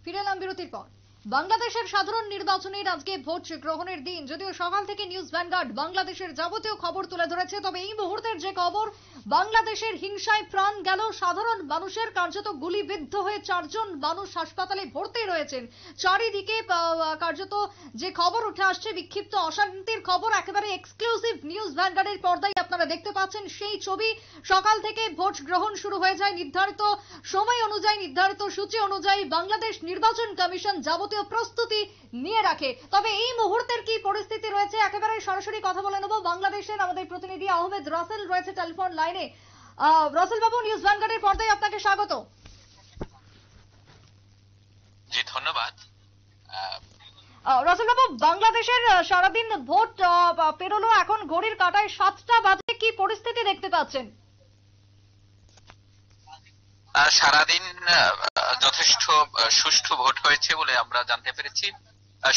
ফিরে এলাম বিরতির পর। বাংলাদেশের সাধারণ নির্বাচনের আজকে ভোট গ্রহণের দিন, যদিও সকাল থেকে নিউজ ভ্যানগার্ড বাংলাদেশের যাবতীয় খবর তুলে ধরেছে, তবে এই মুহূর্তের যে খবর, বাংলাদেশের হিংসায় প্রাণ গেল সাধারণ মানুষের। কার্যত গুলিবিদ্ধ হয়ে 4 জন মানুষ হাসপাতালে ভর্তি রয়েছেন। চারিদিকে কার্যত যে খবর উঠে আসছে, বিক্ষিপ্ত অশান্তির খবর, একেবারে এক্সক্লুসিভ নিউজ ভ্যানগার্ডের পর্দায় আপনারা দেখতে পাচ্ছেন সেই ছবি। সকাল থেকে ভোট গ্রহণ শুরু হয়ে যায় নির্ধারিত সময় অনুযায়ী, নির্ধারিত সূচি অনুযায়ী। বাংলাদেশ নির্বাচন কমিশন যাবতীয় প্রস্তুতি নিয়ে রাখে। তবে এই মুহূর্তের কি পরিস্থিতি রয়েছে, একেবারে সরাসরি কথা বলে নেব। বাংলাদেশের আমাদের প্রতিনিধি আহমেদ রাসেল রয়েছে টেলিফোন লাইনে। রাসেল বাবু, নিউজ ভ্যানগার্ডের পর্দায় আপনাকে স্বাগত। জি ধন্যবাদ। রাসেল বাবু, বাংলাদেশের সারাদিন ভোট পেরোলো, এখন ঘড়ির কাঁটায় 7টা বাজে, কি পরিস্থিতি দেখতে পাচ্ছেন? সারাদিন যথেষ্ট সুষ্ঠু ভোট হয়েছে বলে আমরা জানতে পেরেছি।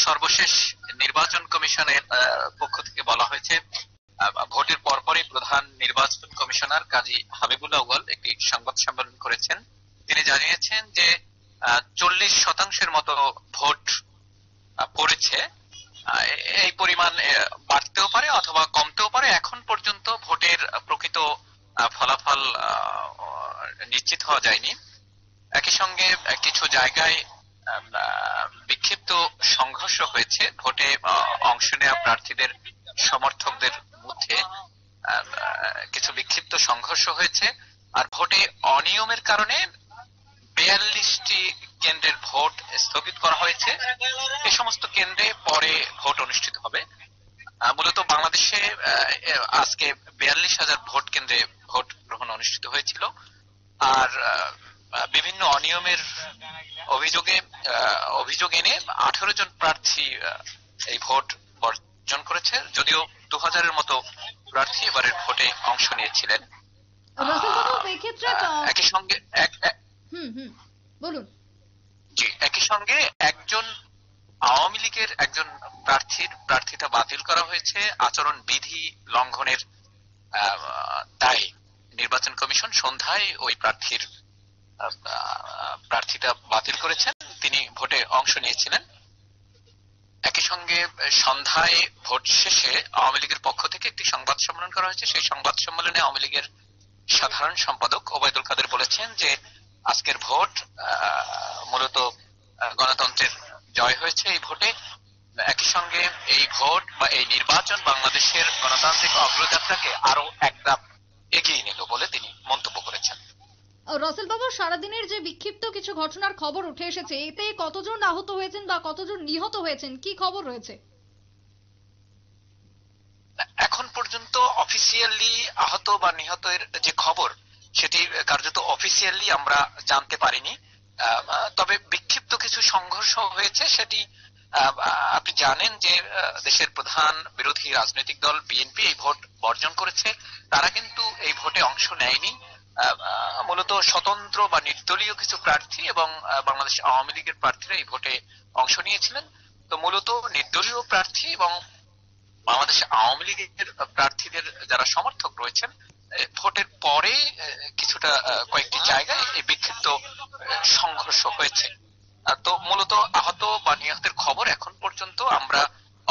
সর্বশেষ নির্বাচন কমিশনের পক্ষ থেকে বলা হয়েছে, ভোটের পরপরই প্রধান নির্বাচন কমিশনার কাজী হাবিবুল্লাহ আউয়াল একটি সংবাদ সম্মেলন করেছেন। তিনি জানিয়েছেন যে 40% মতো ভোট পড়েছে। এই পরিমাণ বাড়তেও পারে অথবা কমতেও পারে। এখন পর্যন্ত ভোটের প্রকৃত ফলাফল নিশ্চিত হওয়া যায়নি। একই সঙ্গে কিছু জায়গায় বিক্ষিপ্ত সংঘর্ষ হয়েছে। ভোটে অংশ নেওয়া প্রার্থীদের সমর্থকদের মধ্যে কিছু বিক্ষিপ্ত সংঘর্ষ হয়েছে। আর ভোটে অনিয়মের কারণে 42টি কেন্দ্রের ভোট স্থগিত করা হয়েছে। এই সমস্ত কেন্দ্রে পরে ভোট অনুষ্ঠিত হবে। মূলত বাংলাদেশে আজকে 42,000 ভোট কেন্দ্রে ভোট গ্রহণ অনুষ্ঠিত হয়েছিল। আর বিভিন্ন অনিয়মের অভিযোগ এনে 18 জন প্রার্থী এই ভোট বর্জন করেছে, যদিও 2000-এর মতো প্রার্থী এবারের ভোটে অংশ নিয়েছিলেন। একই সঙ্গে বলুন। জি, একই সঙ্গে একজন আওয়ামী লীগের একজন প্রার্থিতা বাতিল করা হয়েছে আচরণ বিধি লঙ্ঘনের দায়ে। নির্বাচন কমিশন সন্ধ্যায় ওই প্রার্থিতা বাতিল করেছেন। তিনি ভোটে অংশ নিয়েছিলেন। একই সঙ্গে সন্ধ্যায় ভোট শেষে আওয়ামী লীগের পক্ষ থেকে একটি সংবাদ সম্মেলন করা হয়েছে। সেই সংবাদ সম্মেলনে আওয়ামী লীগের সাধারণ সম্পাদক ওবায়দুল কাদের বলেছেন যে আজকের ভোট মূলত গণতন্ত্রের জয় হয়েছে এই ভোটে। একই সঙ্গে এই ভোট বা এই নির্বাচন বাংলাদেশের গণতান্ত্রিক অগ্রযাত্রাকে আরো এক ধাপ এগিয়ে নিল বলে তিনি মন্তব্য করেছেন। রাসেল বাবু, সারাদিনের যে বিক্ষিপ্ত কিছু ঘটনার খবর উঠে এসেছে, এতে কতজন আহত হয়েছেন বা কতজন নিহত হয়েছেন, কি খবর রয়েছে? এখন পর্যন্ত অফিসিয়ালি আহত বা নিহতের যে খবর, সেটি কার্যত অফিসিয়ালি আমরা জানতে পারিনি। তবে বিক্ষিপ্ত কিছু সংঘর্ষ হয়েছে। সেটি আপনি জানেন যে দেশের প্রধান বিরোধী রাজনৈতিক দল বিএনপি এই ভোট বর্জন করেছে। তারা কিন্তু এই ভোটে অংশ নেয়নি। মূলত স্বতন্ত্র বা নির্দলীয় কিছু প্রার্থী এবং বাংলাদেশ আওয়ামী লীগের প্রার্থীরা এই ভোটে অংশ নিয়েছিলেন। তো মূলত নির্দলীয় প্রার্থী এবং বাংলাদেশ আওয়ামী লীগের প্রার্থীদের যারা সমর্থক রয়েছেন, ভোটের পরে কিছুটা কয়েকটি জায়গায় এই বিক্ষিপ্ত সংঘর্ষ হয়েছে। তো মূলত আহত বা নিহতের খবর এখন পর্যন্ত আমরা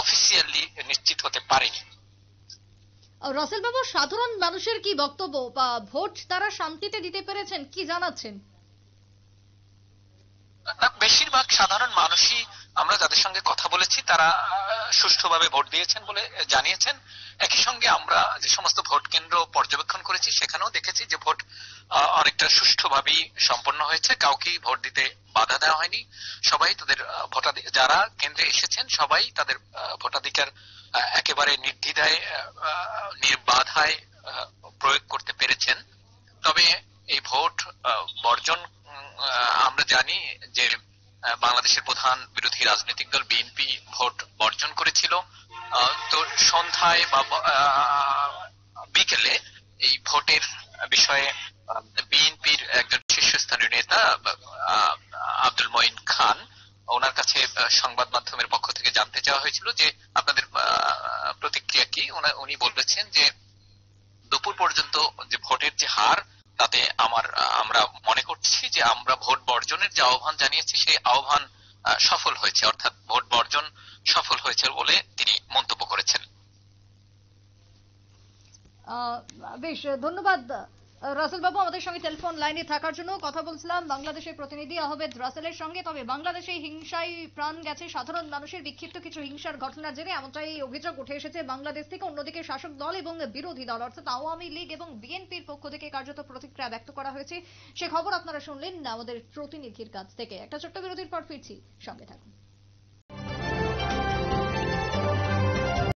অফিসিয়ালি নিশ্চিত হতে পারিনি। রাসেল বাবু, সাধারণ মানুষের কি বক্তব্য, বা ভোট তারা শান্তিতে দিতে পেরেছেন, কি জানাচ্ছেন? বেশিরভাগ সাধারণ মানুষই, আমরা যাদের সঙ্গে কথা বলেছি, তারা সুষ্ঠুভাবে ভোট দিয়েছেন বলে জানিয়েছেন। একই সঙ্গে আমরা যে সমস্ত ভোট কেন্দ্র পর্যবেক্ষণ করেছি, সেখানেও দেখেছি যে ভোট অনেকটা সুষ্ঠুভাবেই সম্পন্ন হয়েছে। কাউকেই ভোট দিতে বাধা দেওয়া হয়নি। সবাই তাদের যারা কেন্দ্রে এসেছেন সবাই তাদের ভোটাধিকার একেবারে নির্দ্বিধায় নির্বাধায় প্রয়োগ করতে পেরেছেন। তবে এই ভোট বর্জন, আমরা জানি যে বাংলাদেশের প্রধান বিরোধী রাজনৈতিক দল বিএনপি ভোট বর্জন করেছিল। তো সন্ধ্যায় বা বিকেলে এই ভোটের বিষয়ে বিএনপির একজন শীর্ষস্থানীয় নেতা আব্দুল মঈন খান, ওনার কাছে সংবাদ মাধ্যমের পক্ষ থেকে জানতে চাওয়া হয়েছিল যে আপনাদের প্রতিক্রিয়া কি। উনি বলেছেন যে দুপুর পর্যন্ত যে ভোটের যে হার, তাতে আমরা মনে করছি যে আমরা ভোট বর্জনের যে আহ্বান জানিয়েছি সেই আহ্বান সফল হয়েছে, অর্থাৎ ভোট বর্জন সফল হয়েছে বলে তিনি মন্তব্য করেছেন। বেশ, ধন্যবাদ রাসেল বাবু আমাদের সঙ্গে টেলিফোন লাইনে থাকার জন্য। কথা বলছিলাম বাংলাদেশের প্রতিনিধি আহমেদ রাসেলের সঙ্গে। তবে বাংলাদেশে হিংসায় প্রাণ গেছে সাধারণ মানুষের, বিক্ষিপ্ত কিছু হিংসার ঘটনার জেরে এমনটাই অভিযোগ উঠে এসেছে বাংলাদেশ থেকে। অন্যদিকে শাসক দল এবং বিরোধী দল অর্থাৎ আওয়ামী লীগ এবং বিএনপির পক্ষ থেকে কার্যত প্রতিক্রিয়া ব্যক্ত করা হয়েছে। সে খবর আপনারা শুনলেন আমাদের প্রতিনিধির কাছ থেকে। একটা ছোট্ট বিরতির পর ফিরছি, সঙ্গে থাকুন।